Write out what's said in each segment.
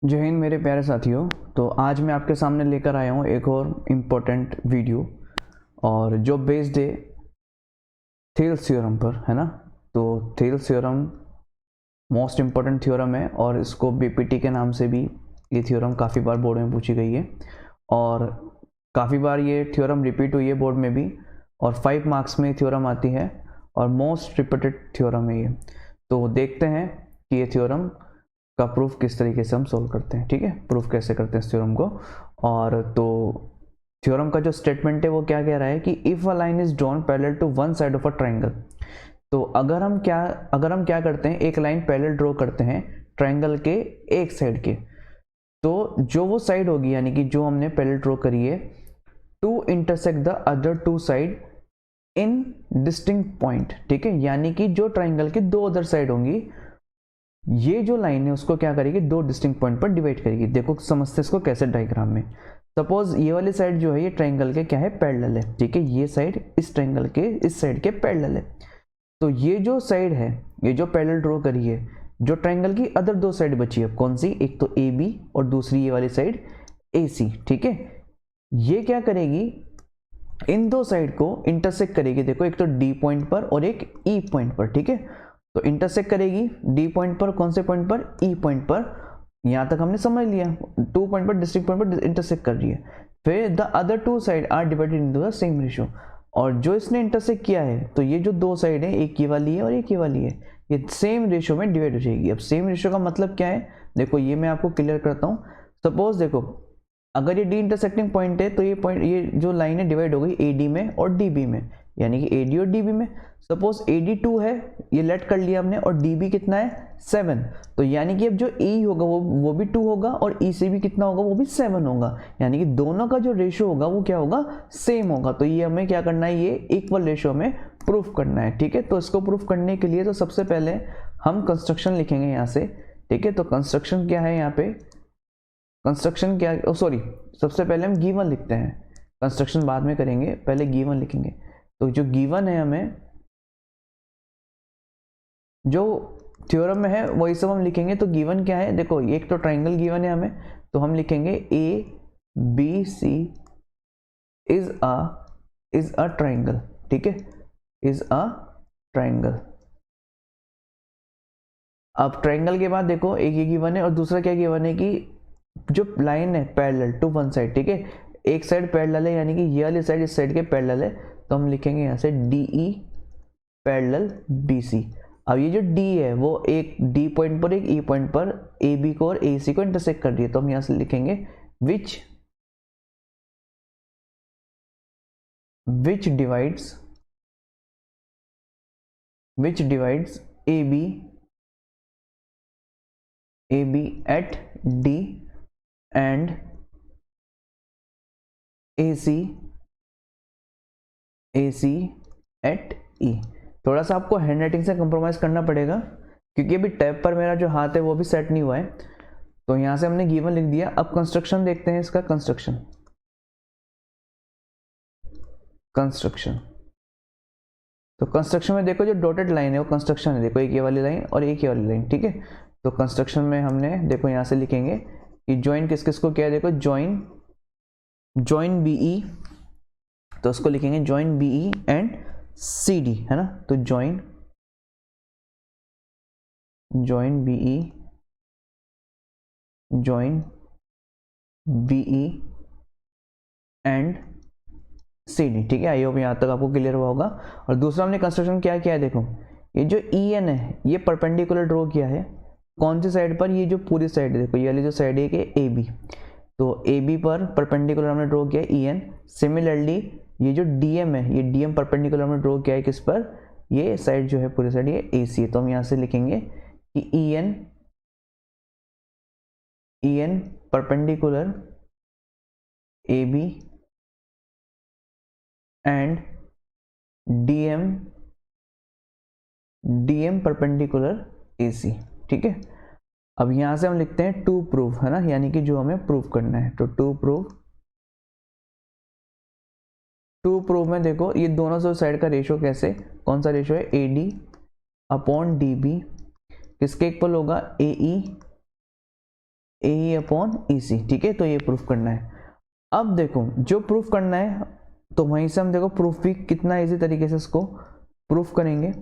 जय हिंद मेरे प्यारे साथियों। तो आज मैं आपके सामने लेकर आया हूँ एक और इम्पोर्टेंट वीडियो, और जो बेस्ड है थेल्स थ्योरम पर, है ना। तो Thales theorem most important theorem है और इसको बीपीटी के नाम से भी ये थ्योरम काफ़ी बार बोर्ड में पूछी गई है और काफ़ी बार ये थ्योरम रिपीट हुई है बोर्ड में भी, और 5 मार्क्स में थ्योरम आती है और मोस्ट रिपीटेड थ्योरम है ये। तो देखते हैं कि ये थ्योरम का प्रूफ किस तरीके से हम सोल्व करते हैं। ठीक है, प्रूफ कैसे करते हैं इस थ्योरम को। और तो थ्योरम का जो स्टेटमेंट है वो क्या कह रहा है कि if a line is drawn parallel to one side of a triangle. तो अगर हम क्या करते हैं, एक लाइन पैरेलल ड्रॉ करते हैं ट्राइंगल के एक साइड के, तो जो वो साइड होगी, यानी कि जो हमने पैरेलल ड्रॉ करी है, to intersect the other two side in distinct point. ठीक है, यानी कि जो ट्राइंगल के दो अदर साइड होंगी, ये जो लाइन है उसको क्या करेगी, दो डिस्टिंक्ट पॉइंट पर डिवाइड करेगी। देखो समझते इसको कैसे, डायग्राम में सपोज ये वाली साइड जो है ये ट्राइंगल के क्या है, पैरेलल है। ठीक है, ये साइड इस ट्राइंगल के इस साइड के पैरेलल है। तो ये जो साइड है, ये जो पैरेलल ड्रॉ करी है, जो ट्राइंगल की अदर दो साइड बची है, कौन सी, एक तो ए बी और दूसरी ये वाली साइड ए सी। ठीक है, ये क्या करेगी, इन दो साइड को इंटरसेक्ट करेगी। देखो एक तो डी पॉइंट पर और एक ई पॉइंट पर। ठीक है, तो इंटरसेक्ट करेगी डी पॉइंट पर, कौन से पॉइंट पर, ई पॉइंट पर। यहां तक हमने समझ लिया, 2 पॉइंट पर डिस्टिंक्ट पॉइंट पर इंटरसेक्ट कर रही है। फिर the other two side are divided into the same ratio, और जो इसने इंटरसेक्ट किया है, तो ये जो दो साइड है, एक ये वाली है और एक ये वाली है, ये सेम रेशियो में डिवाइड हो जाएगी। अब सेम रेशियो का मतलब क्या है, देखो ये मैं आपको क्लियर करता हूँ। सपोज देखो, अगर ये डी इंटरसेक्टिंग पॉइंट है, तो ये पॉइंट, ये जो लाइन है डिवाइड हो गई ए डी में और डी बी में, यानी कि ए डी और डी बी में। सपोज ए डी 2 है, ये लेट कर लिया हमने, और डी बी कितना है, 7। तो यानी कि अब जो ई होगा वो भी 2 होगा, और ई सी भी कितना होगा, वो भी 7 होगा। यानी कि दोनों का जो रेशियो होगा वो क्या होगा, सेम होगा। तो ये हमें क्या करना है, ये इक्वल रेशियो में प्रूफ करना है। ठीक है, तो इसको प्रूफ करने के लिए तो सबसे पहले हम कंस्ट्रक्शन लिखेंगे यहाँ से। ठीक है, तो कंस्ट्रक्शन क्या है यहाँ पे, कंस्ट्रक्शन क्या, सॉरी, सबसे पहले हम गिवन लिखते हैं, कंस्ट्रक्शन बाद में करेंगे, पहले गिवन लिखेंगे। तो जो गिवन है, हमें जो थ्योरम में है वही सब हम लिखेंगे। तो गिवन क्या है, देखो एक तो ट्राइंगल गिवन है हमें, तो हम लिखेंगे A B C is a triangle. ठीक है, इज अ ट्राइंगल। अब ट्राइंगल के बाद देखो एक ये गिवन है, और दूसरा क्या गिवन है कि जो लाइन है पैरेलल टू वन साइड। ठीक है, एक साइड पैरेलल है, यानी कि ये वाली साइड इस साइड के पैरेलल है, तो हम लिखेंगे यहाँ से D E parallel B C. अब ये जो डी है वो एक डी पॉइंट पर, एक ई पॉइंट पर ए बी को और ए सी को इंटरसेक्ट कर रही है, तो हम यहाँ से लिखेंगे which divides A B at D and A C at E. थोड़ा सा आपको हैंड राइटिंग से कंप्रोमाइज करना पड़ेगा, क्योंकि अभी टैब पर मेरा जो हाथ है वो भी सेट नहीं हुआ है। तो यहां से हमने गिवन लिख दिया। अब कंस्ट्रक्शन देखते हैं, इसका कंस्ट्रक्शन तो कंस्ट्रक्शन में देखो जो डॉटेड लाइन है वो कंस्ट्रक्शन है। देखो एक ये वाली लाइन और एक ये वाली लाइन। ठीक है, तो कंस्ट्रक्शन में हमने देखो यहां से लिखेंगे कि ज्वाइन किस किस को क्या है, देखो ज्वाइन बीई, तो उसको लिखेंगे join B E and C D, है ना। तो join B E, join B E and C D. ठीक है, आई होप यहाँ तक आपको क्लियर हुआ होगा। और दूसरा हमने कंस्ट्रक्शन क्या किया है, देखो ये जो ई एन है ये परपेंडिकुलर ड्रॉ किया है, कौन सी साइड पर, ये जो पूरी साइड है, देखो ये वाली जो साइड है कि ए बी, तो ए बी पर परपेंडिकुलर हमने ड्रॉ किया ई एन। सिमिलरली ये जो डी एम है, ये डी एम परपेंडिकुलर हमने ड्रॉ किया है किस पर, ये साइड जो है पूरी साइड ये ए सी है। तो हम यहाँ से लिखेंगे कि E N perpendicular A B and D M perpendicular AC। ठीक है, अब यहां से हम लिखते हैं टू प्रूफ, है ना, यानी कि जो हमें प्रूफ करना है। तो टू प्रूफ में देखो ये दोनों से साइड का रेशियो कैसे, कौन सा रेशियो है, AD अपॉन DB किसके इक्वल होगा, AE AE अपॉन EC, ठीक है। तो ये प्रूफ करना है। अब देखो जो प्रूफ करना है तो वहीं से हम देखो प्रूफ भी कितना इजी तरीके से इसको प्रूफ करेंगे।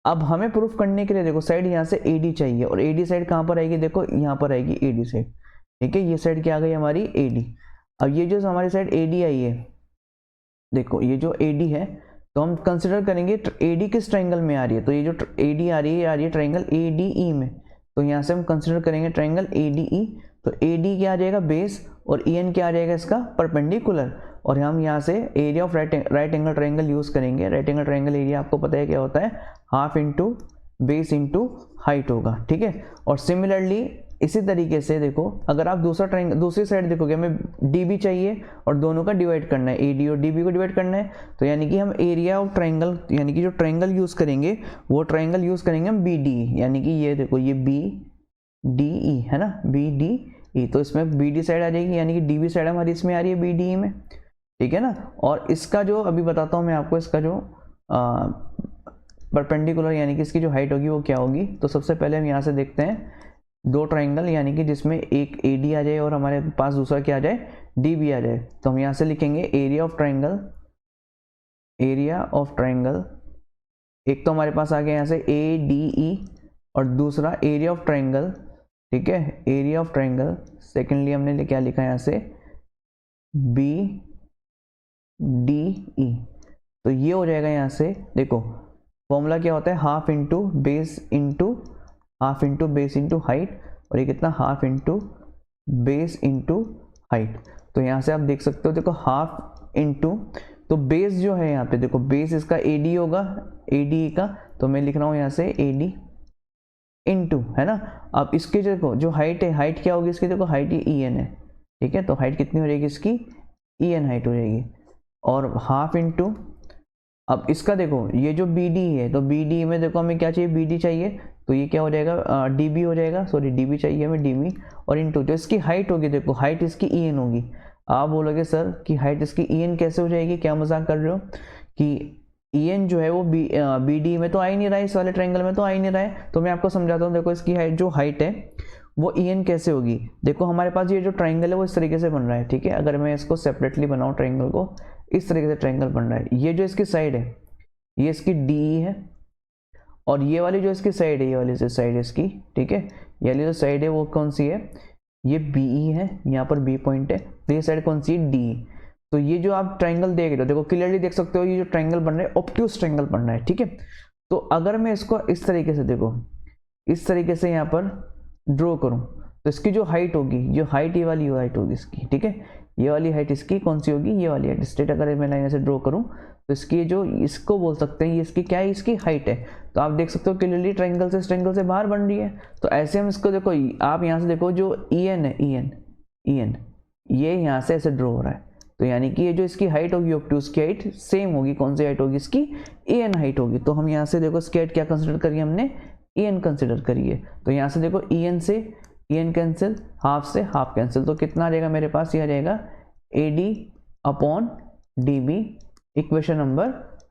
अब हमें प्रूफ करने के लिए देखो साइड यहाँ से AD चाहिए, और AD साइड कहाँ पर आएगी, देखो यहाँ पर आएगी AD साइड, ठीक है। ये साइड क्या आ गई हमारी AD। अब ये जो हमारी साइड AD आई है, देखो ये जो AD है तो हम कंसिडर करेंगे AD किस ट्रायंगल में आ रही है, तो ये जो AD आ रही है ट्रायंगल ADE में, तो यहाँ से हम कंसिडर करेंगे ट्रायंगल ADE। तो AD क्या आ जाएगा, बेस, और EN क्या आ जाएगा इसका परपेंडिकुलर। और हम यहाँ से area of right angle triangle use करेंगे। राइट एंगल ट्रायंगल एरिया आपको पता है क्या होता है, half into base into height होगा, ठीक है। और सिमिलरली इसी तरीके से देखो अगर आप दूसरी साइड देखोगे, हमें DB चाहिए और दोनों का डिवाइड करना है, AD और DB को डिवाइड करना है। तो यानी कि हम एरिया ऑफ ट्रायंगल, यानी कि जो ट्रायंगल यूज करेंगे वो ट्रायंगल यूज करेंगे हम BDE, यानी कि ये देखो ये BDE है ना, BDE। तो इसमें BD साइड आ जाएगी, यानी कि DB साइड हमारी इसमें आ रही है BDE में, ठीक है ना। और इसका जो अभी बताता हूँ मैं आपको, इसका जो परपेंडिकुलर यानी कि इसकी जो हाइट होगी वो क्या होगी। तो सबसे पहले हम यहाँ से देखते हैं दो ट्रायंगल, यानी कि जिसमें एक AD आ जाए और हमारे पास दूसरा क्या आ जाए, DB आ जाए। तो हम यहाँ से लिखेंगे एरिया ऑफ ट्रायंगल, एक तो हमारे पास आ गया यहाँ से ADE और दूसरा एरिया ऑफ ट्रायंगल, ठीक है, एरिया ऑफ ट्रायंगल। सेकेंडली हमने क्या लिखा है यहाँ से BDE। तो ये हो जाएगा यहाँ से, देखो फॉर्मूला क्या होता है, half into base into height, और ये कितना, half into base into height. तो यहाँ से आप देख सकते हो, देखो हाफ इंटू, तो बेस जो है यहाँ पे देखो बेस इसका AD होगा, ADE का, तो मैं लिख रहा हूँ यहाँ से AD इंटू, है ना। अब इसके देखो जो हाइट है, हाइट क्या होगी इसकी, देखो हाइट EN है, ठीक है। तो हाइट कितनी हो जाएगी इसकी, EN हाइट हो जाएगी, और हाफ इंटू, अब इसका देखो ये जो BD है, तो BD में देखो हमें क्या चाहिए, BD चाहिए, तो ये क्या हो जाएगा, DB हो जाएगा, सॉरी DB चाहिए हमें, DB, और इंटू जो इसकी हाइट होगी, देखो हाइट इसकी EN होगी। आप बोलोगे सर कि हाइट इसकी EN कैसे हो जाएगी, क्या मजाक कर रहे हो, कि EN जो है वो BD में तो आ ही नहीं रहा है, इस वाले ट्रायंगल में तो आ ही नहीं रहा है। तो मैं आपको समझाता हूँ, देखो इसकी हाइट, जो हाइट है वो EN कैसे होगी। देखो हमारे पास ये जो ट्रायंगल है वो इस तरीके से बन रहा है, ठीक है। अगर मैं इसको सेपरेटली बनाऊँ ट्रायंगल को, इस तरीके से ट्रायंगल बन रहा है। ये जो इसकी साइड है ये इसकी DE है, और ये वाली जो इसकी साइड है, ये वाली जो साइड है इसकी, ठीक है, ये वाली जो साइड है वो कौन सी है, ये BE है, यहाँ पर B पॉइंट है। तो ये साइड कौन सी है, DE। तो ये जो आप ट्रायंगल देख रहे हो, देखो क्लियरली देख सकते हो, ये जो ट्रायंगल बन रहा है ऑब्ट्यूज ट्रायंगल बन रहा है, ठीक है। तो अगर मैं इसको इस तरीके से, देखो इस तरीके से यहाँ पर ड्रॉ करूँ, तो इसकी जो हाइट होगी, जो हाइट ये वाली हाइट होगी इसकी, ठीक है, ये वाली हाइट इसकी कौन सी होगी, ये वाली हाइट स्ट्रेट अगर मैं लाइन से ड्रॉ करूँ, तो इसकी जो, इसको बोल सकते हैं ये इसकी क्या है, इसकी हाइट है। तो आप देख सकते हो क्लियरली ट्रायंगल से बाहर बन रही है। तो ऐसे हम इसको देखो, आप यहाँ से देखो जो EN है, EN ये यहाँ से ऐसे ड्रॉ हो रहा है। तो यानी कि ये जो इसकी हाइट होगी ऑब्ट्यूज की हाइट सेम होगी, कौन सी हाइट होगी इसकी, EN हाइट होगी। तो हम यहाँ से देखो इसकी हाइट क्या कंसिडर करिए हमने, EN कंसिडर करिए। तो यहाँ से देखो EN से EN कैंसिल, हाफ से हाफ कैंसिल, तो कितना आ जाएगा मेरे पास, ये आ जाएगा AD upon DB, equation number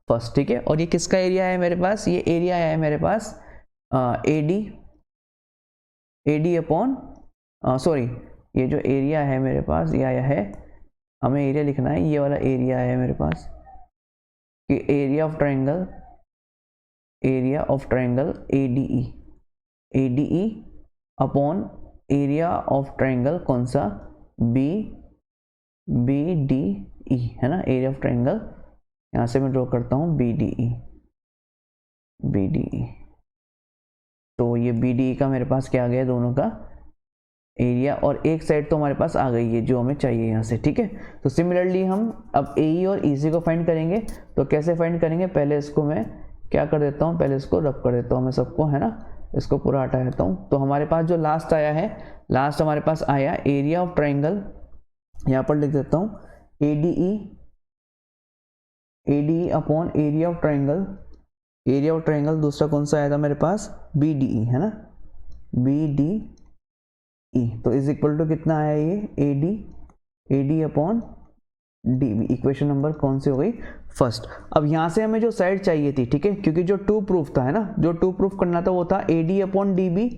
first, ठीक है। और ये किसका एरिया है मेरे पास, ये एरिया है मेरे पास AD अपॉन, सॉरी ये जो एरिया है मेरे पास ये आया है, हमें एरिया लिखना है, ये वाला एरिया है मेरे पास कि area of triangle ADE upon area of triangle कौन सा, BDE, है ना। एरिया ऑफ ट्रायंगल यहाँ से मैं ड्रॉ करता हूँ BDE। तो ये BDE का मेरे पास क्या आ गया, दोनों का एरिया, और एक साइड तो हमारे पास आ गई है जो हमें चाहिए यहाँ से, ठीक है। तो सिमिलरली हम अब AE और EC को फाइंड करेंगे। तो कैसे फाइंड करेंगे, पहले इसको मैं क्या कर देता हूँ, पहले इसको रब कर देता हूँ मैं सबको, है ना, इसको पूरा हटा देता हूँ। तो हमारे पास जो लास्ट आया है, लास्ट हमारे पास आया एरिया ऑफ ट्रायंगल, यहाँ पर लिख देता हूँ ADE upon area of triangle, दूसरा कौन सा आया था मेरे पास, BDE, है ना, BDE। तो इज इक्वल टू कितना आया, ये AD upon DB, equation number कौन सी हो गई, फर्स्ट। अब यहाँ से हमें जो साइड चाहिए थी, ठीक है, क्योंकि जो टू प्रूफ था, है ना, जो टू प्रूफ करना था वो था AD upon DB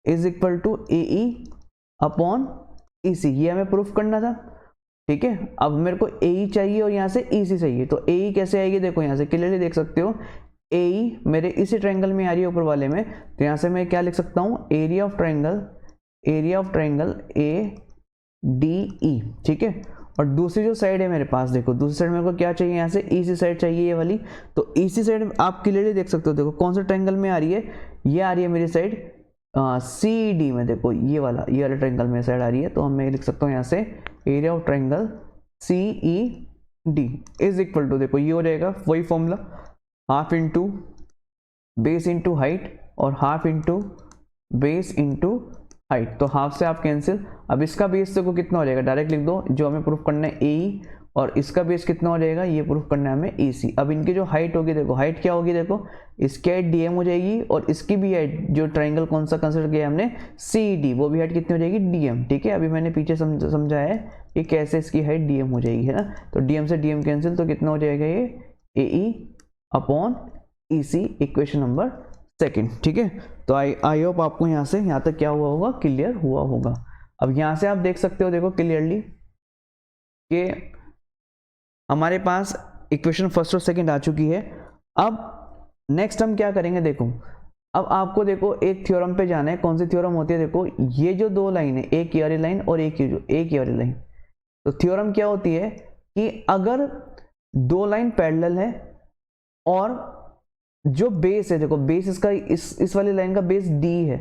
is equal to A E upon E C, ये हमें प्रूफ करना था, ठीक है। अब मेरे को ए ई चाहिए और यहाँ से ई सी चाहिए, तो ए ई कैसे आएगी, देखो यहाँ से क्लियरली देख सकते हो, ए ई मेरे इसी ट्रायंगल में आ रही है ऊपर वाले में, तो यहाँ से मैं क्या लिख सकता हूँ, area of triangle A D ई, ठीक है। और दूसरी जो साइड है मेरे पास, देखो दूसरी साइड मेरे को क्या चाहिए, यहाँ से ईसी साइड चाहिए ये वाली, तो ईसी साइड आप क्लियरली देख सकते हो, देखो कौन सा ट्रायंगल में आ रही है, ये आ रही है मेरी साइड सी डी में, देखो ये वाला ट्रायंगल में साइड आ रही है, तो मैं लिख सकता हूँ यहाँ से area of triangle C E D is equal to, देखो ये हो जाएगा वही formula, half into base into height और half into base into height, तो हाफ से हाफ कैंसिल। अब इसका बेस देखो कितना हो जाएगा, डायरेक्ट लिख दो, जो हमें प्रूफ करना है ए, और इसका बेस कितना हो जाएगा, ये प्रूफ करना है हमें ए सी। अब इनकी जो हाइट होगी, देखो हाइट क्या होगी, देखो इसकी हाइट डी एम हो जाएगी, और इसकी भी हाइट, जो ट्राइंगल कौन सा कंसिडर किया हमने सी डी, वो भी हाइट कितनी हो जाएगी डी एम, ठीक है। अभी मैंने पीछे समझाया है कि कैसे इसकी हाइट डी एम हो जाएगी, है ना, तो डी एम से डी एम कैंसिल, तो कितना हो जाएगा ये ए ई अपॉन ई सी, इक्वेशन नंबर सेकेंड, ठीक है। तो आई होप आपको यहाँ से यहाँ तक क्या हुआ होगा, क्लियर हुआ होगा। अब यहाँ से आप देख सकते हो, देखो क्लियरली कि हमारे पास इक्वेशन फर्स्ट और सेकंड आ चुकी है। अब नेक्स्ट हम क्या करेंगे, देखो अब आपको देखो एक थ्योरम पे जाना है। कौन सी थ्योरम होती है, देखो ये जो दो लाइन है, एक ये वाली लाइन और एक ये वाली लाइन, तो थ्योरम क्या होती है कि अगर दो लाइन पैरेलल है और जो बेस है, देखो बेस इसका इस वाली लाइन का बेस डी है,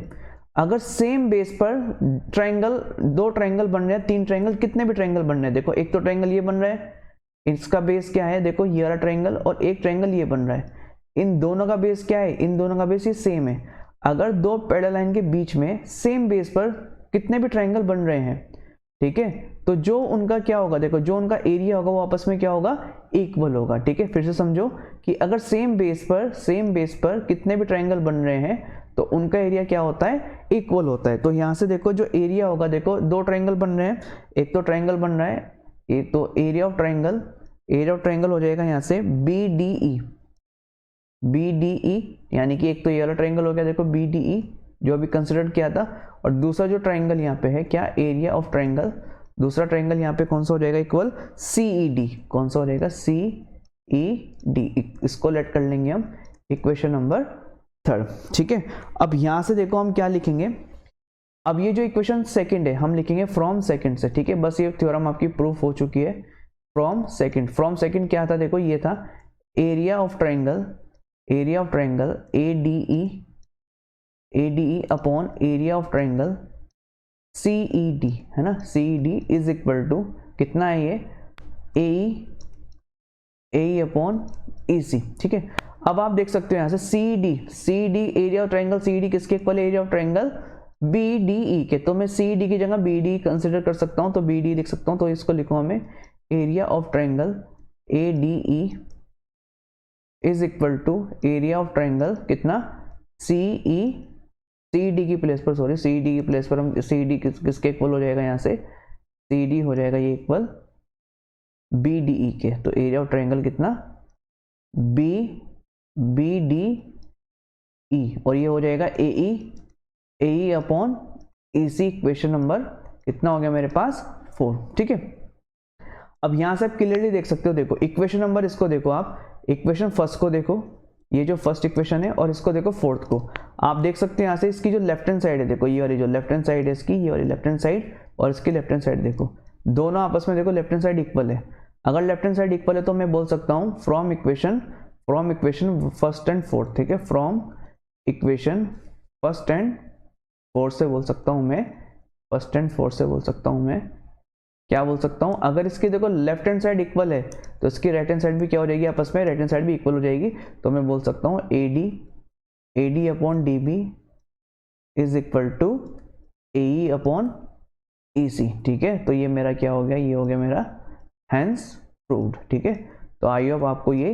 अगर सेम बेस पर ट्रायंगल, दो ट्रायंगल बन रहे हैं, तीन ट्रायंगल, कितने भी ट्रायंगल बन रहे हैं, देखो एक तो ट्रायंगल ये बन रहा है, इसका बेस क्या है, देखो ये वाला ट्रायंगल, और एक ट्रायंगल ये बन रहा है, इन दोनों का बेस क्या है, इन दोनों का बेस ये सेम है। अगर दो पैरेलल लाइन के बीच में सेम बेस पर कितने भी ट्रायंगल बन रहे हैं, ठीक है, तो जो उनका क्या होगा, देखो जो उनका एरिया होगा वो आपस में क्या होगा, इक्वल होगा, ठीक है। फिर से समझो कि अगर सेम बेस पर कितने भी ट्रायंगल बन रहे हैं तो उनका एरिया क्या होता है, इक्वल होता है। तो यहाँ से देखो जो एरिया होगा, देखो दो ट्रायंगल बन रहे हैं, एक तो ट्रायंगल बन रहा है, एक तो एरिया ऑफ ट्रायंगल हो जाएगा यहाँ से बी डी ई, यानी कि एक तो ये वाला ट्रायंगल हो गया, देखो बी डी ई जो अभी कंसिडर किया था, और दूसरा जो ट्रायंगल यहाँ पे है क्या, एरिया ऑफ ट्रायंगल, दूसरा ट्रायंगल यहाँ पे कौन सा हो जाएगा, इक्वल सी ई डी, कौन सा हो जाएगा, सी ई डी, इसको लेट कर लेंगे हम इक्वेशन नंबर थर्ड, ठीक है। अब यहाँ से देखो हम क्या लिखेंगे, अब ये जो इक्वेशन सेकंड है हम लिखेंगे फ्रॉम सेकंड से, ठीक है। बस ये थ्योरम आपकी प्रूफ हो चुकी है। फ्रॉम सेकंड क्या था, देखो ये था area of triangle A D E upon area of triangle C E D, है ना, C E D is equal to कितना है ये, ए ई अपॉन ई सी, ठीक है। अब आप देख सकते हो यहाँ से C D area of triangle C D किसके इक्वल है, area of triangle B D E के, तो मैं सी डी की जगह बी डी कंसिडर कर सकता हूँ, तो बी डी लिख सकता हूँ, तो इसको लिखो हमें area of triangle A D E is equal to area of triangle कितना, सी डी की प्लेस पर हम सी डी किसके इक्वल हो जाएगा, यहाँ से सी डी हो जाएगा ये इक्वल बी डी ई के, तो एरिया ऑफ ट्रायंगल कितना बी डी ई, और ये हो जाएगा ए ई अपॉन ई सी, इक्वेशन नंबर कितना हो गया मेरे पास 4, ठीक है। अब यहाँ से आप क्लियरली देख सकते हो, देखो इक्वेशन नंबर, इसको देखो आप, इक्वेशन फर्स्ट को देखो, ये जो फर्स्ट इक्वेशन है, और इसको देखो फोर्थ को, आप देख सकते हैं यहाँ से इसकी जो लेफ्ट हैंड साइड है, देखो ये वाली जो लेफ्ट हैंड साइड है इसकी, ये वाली लेफ्ट हैंड साइड और इसकी लेफ्ट हैंड साइड, देखो दोनों आपस में देखो लेफ्ट हैंड साइड इक्वल है। अगर लेफ्ट हैंड साइड इक्वल है तो मैं बोल सकता हूँ from equation first and fourth, ठीक है, from equation first and fourth से बोल सकता हूँ मैं, फर्स्ट एंड फोर्थ से बोल सकता हूँ मैं, क्या बोल सकता हूँ, अगर इसकी देखो लेफ्ट हैंड साइड इक्वल है तो इसकी राइट हैंड साइड भी क्या हो जाएगी, आपस में राइट हैंड साइड भी इक्वल हो जाएगी, तो मैं बोल सकता हूँ A D upon D B is equal to A E upon E C, ठीक है। तो ये मेरा क्या हो गया, ये हो गया मेरा हैंस प्रूव्ड, ठीक है। तो आई होप आपको ये